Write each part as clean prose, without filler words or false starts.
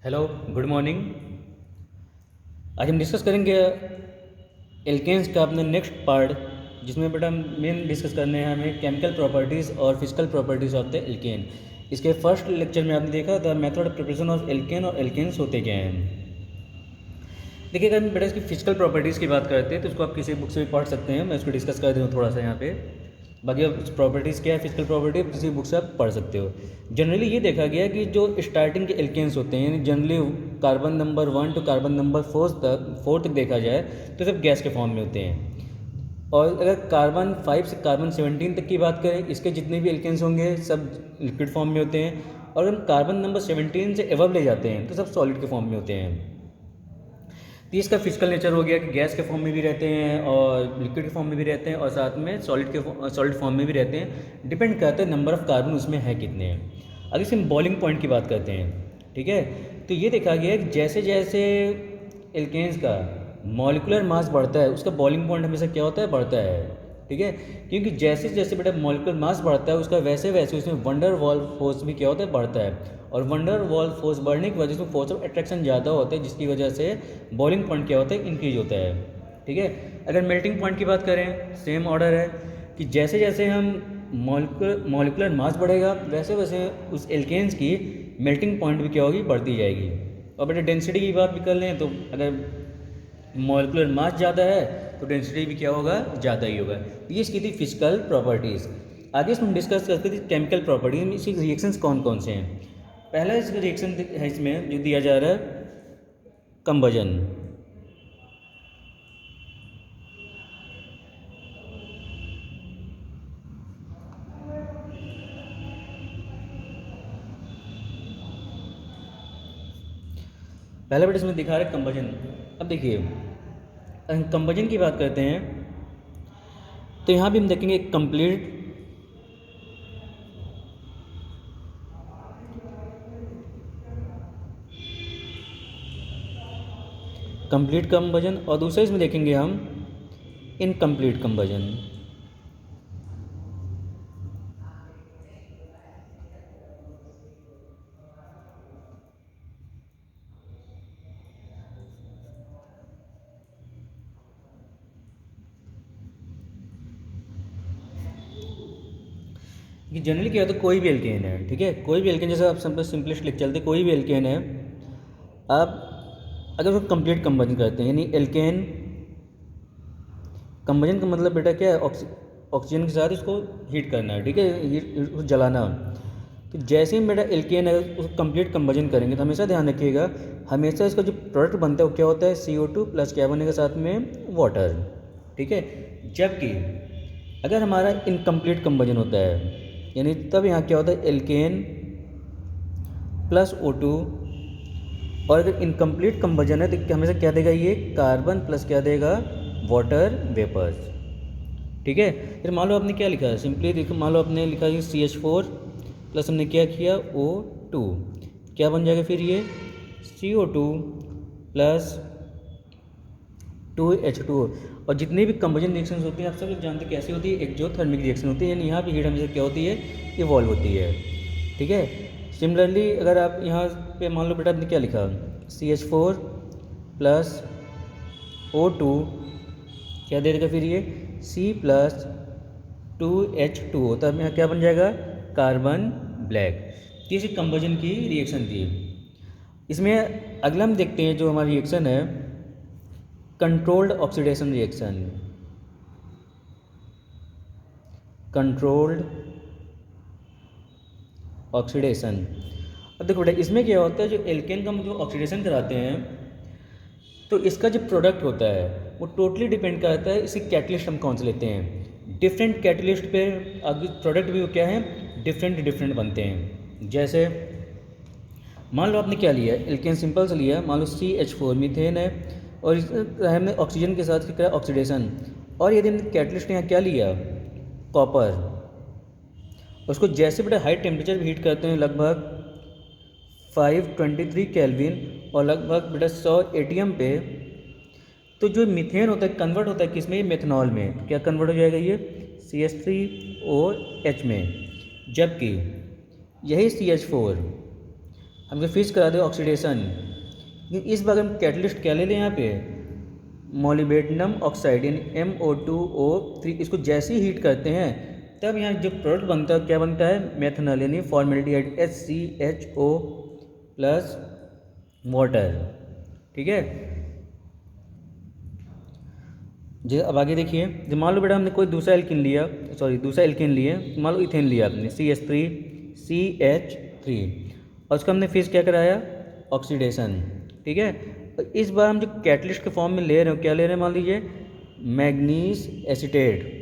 Hello, good morning. आज हम discuss करेंगे एल्केन्स का अपना नेक्स्ट पार्ट, जिसमें बेटा मेन डिस्कस करने हैं हमें केमिकल प्रॉपर्टीज़ और physical properties of the alkene. इसके फर्स्ट लेक्चर में आपने देखा the method of preparation of alkene और एल्केन्स होते क्या हैं। देखिए, अगर हम बेटा इसकी फिजिकल प्रॉपर्टीज़ की बात करते हैं तो इसको आप किसी बुक से भी पढ़ सकते हैं। मैं इसको डिस्कस कर दूँ थोड़ा सा यहाँ पे। बाकी अब प्रॉपर्टीज़ क्या है, फिजिकल प्रॉपर्टी किसी बुक से आप पढ़ सकते हो। जनरली ये देखा गया कि जो स्टार्टिंग के एल्केन्स होते हैं, यानी generally carbon number 1 to carbon number 4 तक देखा जाए तो सब गैस के फॉर्म में होते हैं। और अगर कार्बन 5 से कार्बन 17 तक की बात करें, इसके जितने भी एल्केन्स होंगे सब लिक्विड फॉर्म में होते हैं। और हम कार्बन नंबर 17 से एबव ले जाते हैं तो सब सॉलिड के फॉर्म में होते हैं। तो इसका फिजिकल नेचर हो गया कि गैस के फॉर्म में भी रहते हैं और लिक्विड के फॉर्म में भी रहते हैं और साथ में सॉलिड फॉर्म में भी रहते हैं। डिपेंड करता है नंबर ऑफ़ कार्बन उसमें है कितने हैं। अगर इसमें बॉइलिंग पॉइंट की बात करते हैं, ठीक है, तो ये देखा गया है कि जैसे जैसे एल्केन्स का मॉलिकुलर मास बढ़ता है उसका बॉइलिंग पॉइंट हमेशा क्या होता है, बढ़ता है। ठीक है, क्योंकि जैसे जैसे बेटा मॉलिकुलर मास बढ़ता है उसका वैसे वैसे उसमें वंडर वॉल फोर्स भी क्या होता है, बढ़ता है। और वंडर वॉल फोर्स बढ़ने की वजह से फोर्स ऑफ अट्रैक्शन ज़्यादा होता है, जिसकी वजह से बॉइलिंग पॉइंट क्या होता है, इंक्रीज होता है। ठीक है, अगर मेल्टिंग पॉइंट की बात करें सेम ऑर्डर है कि जैसे जैसे हम मॉलिकुलर मास बढ़ेगा वैसे वैसे उस एल्केन्स की मेल्टिंग पॉइंट भी क्या होगी, बढ़ती जाएगी। और बेटा डेंसिटी की बात भी कर लें तो अगर मॉलिकुलर मास ज़्यादा है तो डेंसिटी भी क्या होगा, ज़्यादा ही होगा। ये इसकी थी फिजिकल प्रॉपर्टीज़। आगे हम डिस्कस करते थे केमिकल प्रॉपर्टीज। इसकी रिएक्शंस कौन कौन से हैं। पहला इसका रिएक्शन है इसमें जो दिया जा रहा है, कंबजन। पहला बेटा इसमें दिखा रहा है कंबजन। अब देखिए, कंबजन की बात करते हैं तो यहाँ भी हम देखेंगे कंप्लीट कंबजन और दूसरा इसमें देखेंगे हम इनकम्प्लीट कंबजन। कि जनरली क्या होता है, कोई भी एल्केन है, ठीक है, कोई भी एल्केन, जैसे आप सिंपलिस्ट लिख चलते, कोई भी एल्केन है, आप अगर उसको कंप्लीट कंबजन करते हैं, यानी एल्केन कंबजन का मतलब बेटा क्या है, ऑक्सीजन के साथ इसको हीट करना है, ठीक है, उसको जलाना। तो जैसे ही बेटा एल्केन अगर उसको कंप्लीट कंबजन करेंगे तो हमेशा ध्यान रखिएगा, हमेशा इसका जो प्रोडक्ट बनता है वो क्या होता है, CO2 प्लस क्या बनेगा, साथ में वाटर। ठीक है, जबकि अगर हमारा इनकम्प्लीट कंबजन होता है, यानी तब यहाँ क्या होता है, एल्केन प्लस O2। और अगर इनकम्प्लीट कंबजन है तो हमेशा क्या देगा, ये कार्बन प्लस क्या देगा, वाटर वेपर्स। ठीक है, फिर मान लो आपने क्या लिखा है, सिंपली देखो, मान लो आपने लिखा है CH4 प्लस हमने क्या किया, O2, क्या बन जाएगा फिर ये CO2 प्लस 2H2। और जितने भी कंबजन रिएक्शंस होती हैं आप सब लोग जानते हैं कैसी होती है, एक्जोथर्मिक रिएक्शन होती है, यानी यहाँ पे हीट हमेशा क्या होती है, इवॉल्व होती है। ठीक है, सिमिलरली अगर आप यहाँ पे मान लो बेटा आपने क्या लिखा, CH4 प्लस O2 क्या दे देगा फिर ये C प्लस 2H2, तब यहाँ क्या बन जाएगा, कार्बन ब्लैक। ये सिर्फ कंबजन की रिएक्शन थी। इसमें अगला हम देखते हैं जो हमारी रिएक्शन है, controlled oxidation reaction. Controlled oxidation. अब देखो बेटा इसमें क्या होता है, जो एल्केन का हम जो ऑक्सीडेशन कराते हैं तो इसका जो प्रोडक्ट होता है वो टोटली डिपेंड करता है इसकी कैटलिस्ट हम कौन से लेते हैं। डिफरेंट कैटलिस्ट पे अभी प्रोडक्ट भी क्या है, डिफरेंट डिफरेंट बनते हैं। जैसे मान लो आपने क्या लिया, एल्केन सिंपल से लिया, मान लो CH4 मीथेन है और हमने ऑक्सीजन के साथ क्या ऑक्सीडेशन। और यदि हमने कैटलिस्ट यहाँ क्या लिया, कॉपर, उसको जैसे बेटा हाई टेम्परेचर हीट करते हैं लगभग 523 केल्विन और लगभग बेटा 100 ATM पे, तो जो मीथेन होता है कन्वर्ट होता है किसमें, मेथनॉल में। क्या कन्वर्ट हो जाएगा ये CH3OH में। जबकि यही CH4 हमको फिक्स करा दे ऑक्सीडेशन। इस बार हम कैटलिस्ट क्या ले लें यहाँ पे, मोलिब्डेनम ऑक्साइड यानी MO2O3। इसको जैसे ही हीट करते हैं तब यहाँ जो प्रोडक्ट बनता है क्या बनता है, मेथनॉल यानी फॉर्मेल्डिहाइड HCHO प्लस वाटर। ठीक है जी। अब आगे देखिए, जब मान लो बेटा हमने कोई दूसरा एल्किन लिया, दूसरा एल्किन लिए, मान लो इथेन लिया आपने CH3CH3 और उसका हमने फिर क्या कराया, ऑक्सीडेशन। ठीक है, इस बार हम जो कैटलिस्ट के फॉर्म में ले रहे हो क्या ले रहे हैं, मान लीजिए मैग्नीज एसीटेट,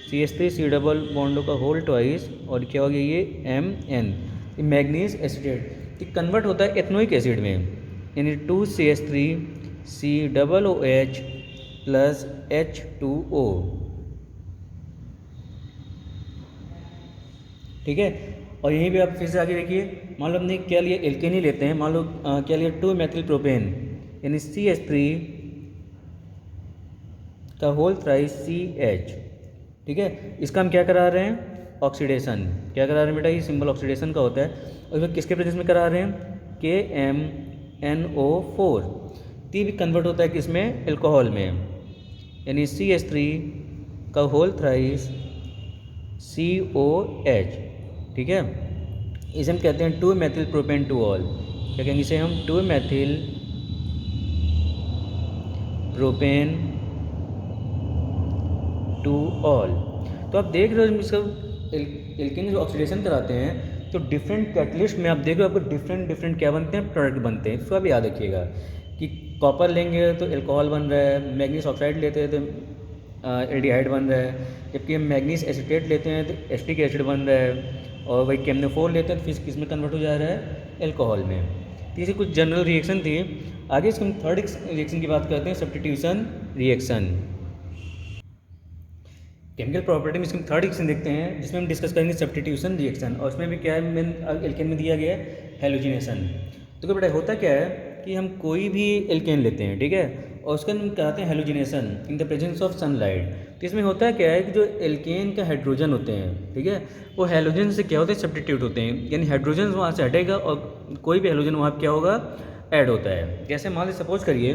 CH3C डबल बॉन्डो का होल ट्वाइस और क्या हो गया ये MN, मैग्नीज एसीटेट कन्वर्ट होता है एथनोइक एसिड में, यानी 2CH3C double OH plus H2O। ठीक है, और यहीं पे आप फिर से आगे देखिए, मान लो हमने क्या लिया, एल्केन ही लेते हैं, मान लो क्या लिया 2-मेथिल प्रोपेन यानी CH3 का होल थ्राइस CH। ठीक है, इसका हम क्या करा रहे हैं, ऑक्सीडेशन। क्या करा रहे हैं बेटा, ये सिंबल ऑक्सीडेशन का होता है, और इसमें किसके प्रेजेंस में करा रहे हैं, KMNO4। ती भी कन्वर्ट होता है किसमें, एल्कोहल में, यानी CH3 का होल थ्राइस COH। ठीक है, इसे हम कहते हैं 2-मेथिल प्रोपेन टू ऑल। क्या कहेंगे इसे हम, 2-मेथिल प्रोपेन टू ऑल। तो आप देख रहे हो इसका एल्केन जो ऑक्सीडेशन कराते हैं तो डिफरेंट कैटलिस्ट में आप देख रहे हो आपको डिफरेंट क्या बनते हैं, प्रोडक्ट बनते हैं। इसको आप याद रखिएगा कि कॉपर लेंगे तो एल्कोहल बन रहा है, मैग्नीज ऑक्साइड लेते हैं तो एल्डिहाइड बन रहा है, जबकि हम मैग्नीज एसीटेट लेते हैं तो एसिटिक एसिड बन रहा है, और वही KMNO4 लेते हैं तो फिर किस में कन्वर्ट हो जा रहा है, एल्कोहल में। तो ये कुछ जनरल रिएक्शन थी। आगे इसको हम थर्ड रिएक्शन की बात करते हैं, सब्स्टिट्यूशन रिएक्शन। केमिकल प्रॉपर्टी में इसमें थर्ड रिएक्शन देखते हैं जिसमें हम डिस्कस करेंगे सब्स्टिट्यूशन रिएक्शन, और उसमें भी क्या है, मेन एल्केन में दिया गया है हेलोजिनेशन। तो क्या बेटा होता क्या है कि हम कोई भी एल्केन लेते हैं, ठीक है, और उसका हम कहते हैं halogenation in the presence of sunlight. तो इसमें होता है क्या है कि जो एल्केन का हाइड्रोजन होते हैं, ठीक है, वो हेलोजन से क्या होते हैं, सब्स्टिट्यूट होते हैं, यानी हाइड्रोजन वहाँ से हटेगा और कोई भी हेलोजन वहाँ क्या होगा, ऐड होता है। जैसे मान लीजिए सपोज करिए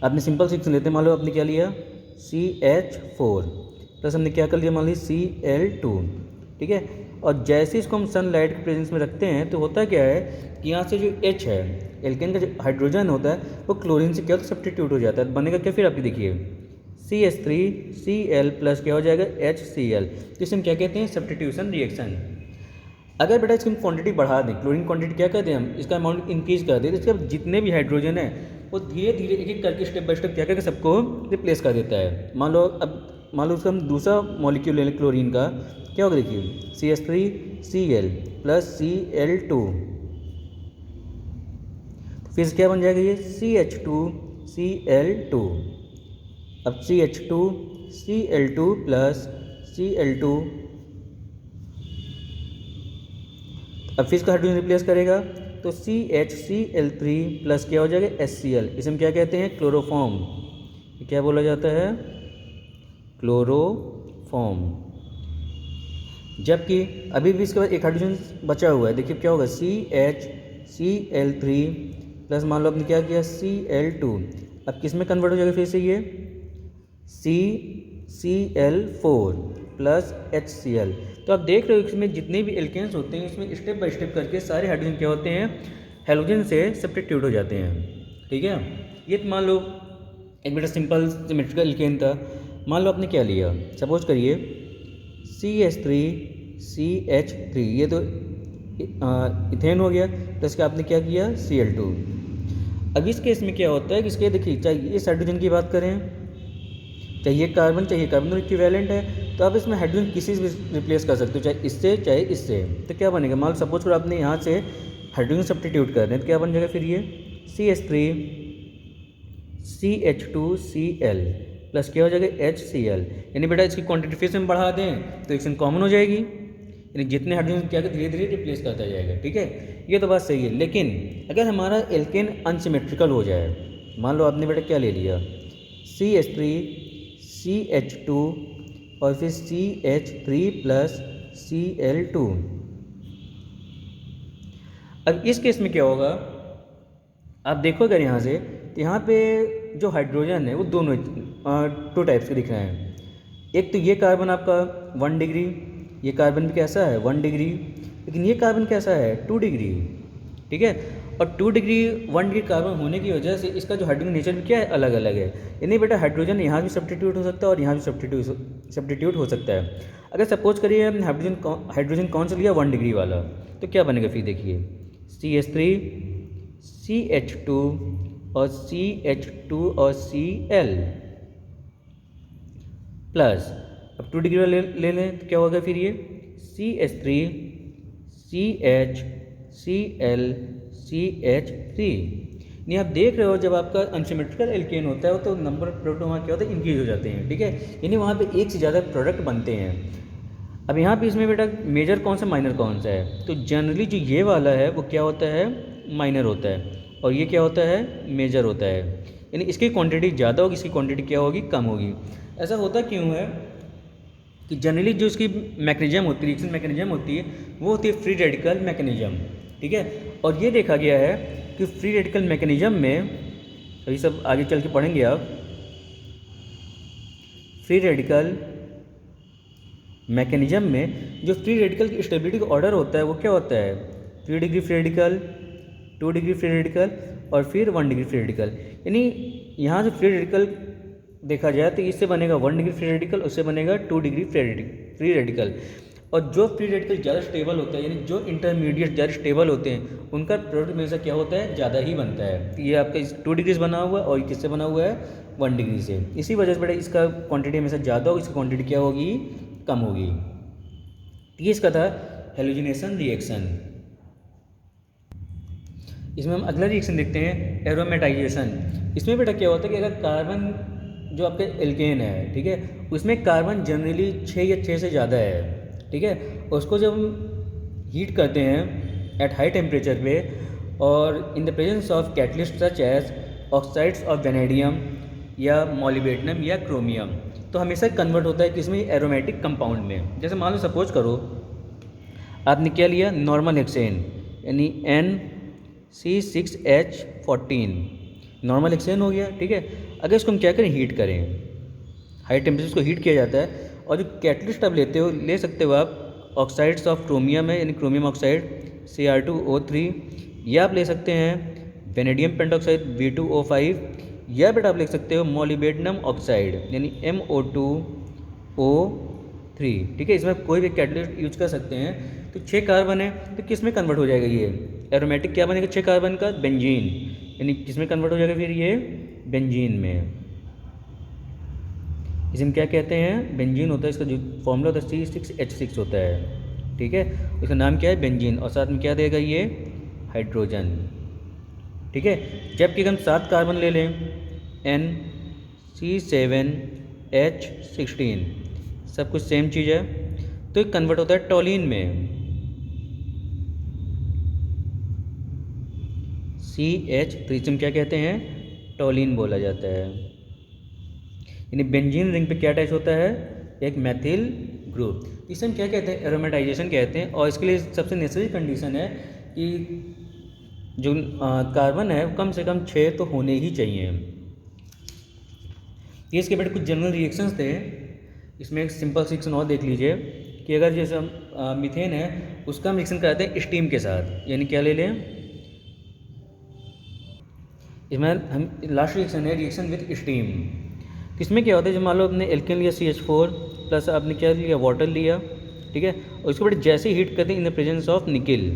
आपने सिंपल रिएक्शन लेते हैं, मान लो आपने क्या लिया CH4 प्लस हमने क्या कर लिया, मान लीजिए Cl2। ठीक है, और जैसे इसको हम सनलाइट के प्रेजेंस में रखते हैं तो होता क्या है कि यहाँ से जो H है, एल्केन का जो हाइड्रोजन होता है वो क्लोरीन से क्या होता है, सब्स्टिट्यूट हो जाता है। बनेगा क्या फिर आपकी देखिए CH3Cl प्लस क्या हो जाएगा HCl। तो इसे हम क्या कहते हैं, सब्स्टिट्यूशन रिएक्शन। अगर बेटा इसकी हम क्वांटिटी बढ़ा दें, क्लोरीन क्वांटिटी क्या कर दें हम, इसका अमाउंट इंक्रीज कर दें, तो इसके जितने भी हाइड्रोजन है वो धीरे धीरे एक एक करके स्टेप बाय स्टेप क्या करके सबको रिप्लेस कर देता है। मान लो उसका हम दूसरा मॉलिक्यूल ले लें क्लोरीन का, क्या होगा देखिए CH3Cl प्लस Cl2, फिर क्या बन जाएगा ये CH2Cl2। अब CH2Cl2 प्लस Cl2, अब फिर इसका हाइड्रोजन रिप्लेस करेगा तो CHCl3 प्लस क्या हो जाएगा HCl। इसे हम क्या कहते हैं, क्लोरोफॉर्म। क्या बोला जाता है, क्लोरोफॉर्म। जबकि अभी भी इसके बाद एक हाइड्रोजन बचा हुआ है, देखिए क्या होगा CHCl3 प्लस मान लो आपने क्या किया Cl2। अब किस में कन्वर्ट हो जाएगा फिर से ये CCl4 प्लस HCl। तो आप देख रहे हो इसमें जितने भी एल्केन्स होते हैं इसमें स्टेप बाय स्टेप करके सारे हाइड्रोजन क्या होते हैं, हेलोजन से सब्स्टिट्यूट हो जाते हैं। ठीक है, ये तो मान लो एक बेटा सिंपल सिमेट्रिकल एल्केन था। मान लो आपने क्या लिया, सपोज करिए CH3CH3, ये तो इथेन हो गया, तो इसका आपने क्या किया Cl2। अब इस केस में क्या होता है कि इसके देखिए चाहिए इस हाइड्रोजन की बात करें, चाहिए कार्बन तो इक्विवेलेंट है, तो आप इसमें हाइड्रोजन किसी से भी रिप्लेस कर सकते हो, चाहे इससे चाहे इससे। तो क्या बनेगा, मान लो सपोज करो आपने यहाँ से हाइड्रोजन सब्स्टिट्यूट कर रहे हैं तो क्या बन जाएगा फिर ये CH3CH2Cl प्लस क्या हो जाएगा HCl। यानी बेटा इसकी क्वांटिटी फिर से हम बढ़ा दें तो एक कॉमन हो जाएगी, यानी जितने हाइड्रोजन क्या धीरे धीरे रिप्लेस करता जाएगा। ठीक है, ये तो बात सही है। लेकिन अगर हमारा एल्केन अनसिमेट्रिकल हो जाए, मान लो आपने बेटा क्या ले लिया CH3CH2 और फिर CH3 प्लस Cl2। अब इस केस में क्या होगा, आप देखो अगर यहाँ से, तो यहाँ पे जो हाइड्रोजन है वो दोनों 2 टाइप्स के दिख रहे हैं। एक तो ये कार्बन आपका 1 डिग्री, ये कार्बन भी कैसा है 1 डिग्री, लेकिन ये कार्बन कैसा है 2 डिग्री, ठीक है। और 2 डिग्री 1 डिग्री कार्बन होने की वजह से इसका जो हाइड्रोजन नेचर भी क्या है, अलग अलग है। यानी बेटा हाइड्रोजन यहाँ भी सब्स्टिट्यूट हो सकता है और यहाँ भी सब्स्टिट्यूट हो सकता है। अगर सपोज करिए हमने हाइड्रोजन कौन सा लिया 1 डिग्री वाला, तो क्या बनेगा फिर देखिए, CH3 CH2 और CH2 और Cl प्लस, अब 2 डिग्री वाला ले लें तो क्या होगा फिर ये CH3 CH Cl CH3। नहीं, आप देख रहे हो जब आपका अनसिमेट्रिकल एल्केन होता है तो नंबर ऑफ प्रोडक्ट वहाँ क्या होता है, इंक्रीज हो जाते हैं, ठीक है। यानी वहाँ पे एक से ज़्यादा प्रोडक्ट बनते हैं। अब यहाँ पे इसमें बेटा मेजर कौन सा माइनर कौन सा है, तो जनरली जो ये वाला है वो क्या होता है, माइनर होता है, और ये क्या होता है, मेजर होता है। यानी इसकी क्वांटिटी ज़्यादा होगी, इसकी क्वांटिटी क्या होगी, कम होगी। ऐसा होता क्यों है कि जनरली जो इसकी मैकेनिज्म होती है, रिएक्शन मैकेनिज्म होती है, वो होती है फ्री रेडिकल मैकेनिज्म, ठीक है। और ये देखा गया है कि फ्री रेडिकल मैकेनिज्म में, तो ये सब आगे चल के पढ़ेंगे आप, फ्री रेडिकल मैकेनिज्म में जो फ्री रेडिकल की स्टेबिलिटी का ऑर्डर होता है वो क्या होता है, 3 degree free radical, 2 degree free radical और फिर 1 डिग्री फ्री रेडिकल। यानी यहाँ से फ्री रेडिकल देखा जाए तो इससे बनेगा 1 डिग्री फ्री रेडिकल, उससे बनेगा 2 डिग्री फ्री रेडिकल। और जो फ्री रेडिकल ज़्यादा स्टेबल होता है, यानी जो इंटरमीडिएट ज़्यादा स्टेबल होते हैं, उनका प्रोडक्ट हमेशा क्या होता है, ज़्यादा ही बनता है। तो ये आपका 2 डिग्री से बना हुआ है और किससे बना हुआ है, 1 डिग्री से। इसी वजह से बेटा इसका क्वांटिटी हमेशा ज़्यादा होगी, इसकी क्वांटिटी क्या होगी, कम होगी। ये इसका था हेलोजिनेशन रिएक्शन। इसमें हम अगला रिएक्शन देखते हैं, एरोमेटाइजेशन। इसमें बेटा क्या होता है कि अगर कार्बन जो आपके एल्केन है, ठीक है, उसमें कार्बन जनरली 6 या 6 से ज़्यादा है, ठीक है। उसको जब हम हीट करते हैं एट हाई टेम्परेचर पे और in the presence of catalyst such as oxides of vanadium या मॉलिब्डेनम या क्रोमियम, तो हमेशा कन्वर्ट होता है किसमें, एरोमेटिक कंपाउंड में। जैसे मान लो सपोज करो आपने क्या लिया, नॉर्मल हेक्सेन, यानी NC6H14 नॉर्मल हेक्सेन हो गया, ठीक है। अगर इसको हम क्या करें, हीट करें, हाई टेम्परेचर को हीट किया जाता है, और जो कैटलिस्ट आप लेते हो, ले सकते हो आप ऑक्साइड्स ऑफ क्रोमियम है, यानी क्रोमियम ऑक्साइड Cr2O3, या आप ले सकते हैं वेनेडियम पेंटॉक्साइड V2O5, या बेटा आप ले सकते हो मॉलिब्डेनम ऑक्साइड यानी MO2O3, ठीक है। इसमें कोई भी कैटलिस्ट यूज कर सकते हैं। तो 6 कार्बन है तो किस में कन्वर्ट हो जाएगा, ये एरोमेटिक क्या बनेगा 6 कार्बन का, बेंजीन, यानी किस में कन्वर्ट हो जाएगा फिर, ये बेंजीन में। इसे हम क्या कहते हैं, बेंजीन होता है। इसका जो फॉर्मूला होता है C6H6 होता है, ठीक है। इसका नाम क्या है, बेंजीन, और साथ में क्या देगा ये, हाइड्रोजन, ठीक है। जबकि हम 7 कार्बन ले लें, NC7H16, सब कुछ सेम चीज़ है, तो ये कन्वर्ट होता है टॉलिन में, CH3 से हम क्या कहते हैं, टॉलिन बोला जाता है। यानी बेंजीन रिंग पे क्या अटैच होता है, एक मैथिल ग्रुप। इसे हम क्या कहते हैं, एरोमेटाइजेशन कहते हैं। और इसके लिए सबसे नेसेसरी कंडीशन है कि जो कार्बन है कम से कम 6 तो होने ही चाहिए। ये इसके बेटे कुछ जनरल रिएक्शंस थे। इसमें एक सिंपल रिएक्शन और देख लीजिए कि अगर जैसे हम मीथेन है उसका हम रिएक्शन कराते हैं स्टीम के साथ, यानी क्या ले लें, इसमें हम लास्ट रिएक्शन है रिएक्शन विद स्टीम। इसमें क्या होता है, जब मान लो आपने एल्केन लिया CH4 प्लस आपने क्या लिया, वाटर लिया, ठीक है, और इसके बाद जैसे हीट करते हैं in the presence of nickel,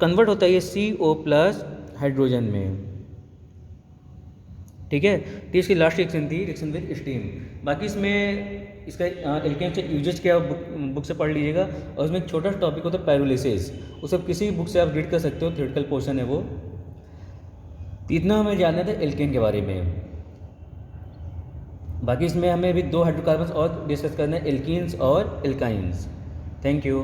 convert होता है ये CO प्लस हाइड्रोजन में, ठीक है। तो इसकी लास्ट रिएक्शन थी रिएक्शन विद स्टीम। बाकी इसमें इसका एल्केन से यूजेज क्या बुक से पढ़ लीजिएगा। और उसमें एक छोटा टॉपिक होता है पायरोलिसिस, वो सब किसी बुक से आप रीड कर सकते हो, थ्योरेटिकल पोर्शन है वो। इतना हमें जानना था एल्केन के बारे में। बाकी इसमें हमें अभी 2 हाइड्रोकार्बन्स और डिस्कस करना है, एल्कीन्स और एल्काइंस। Thank you.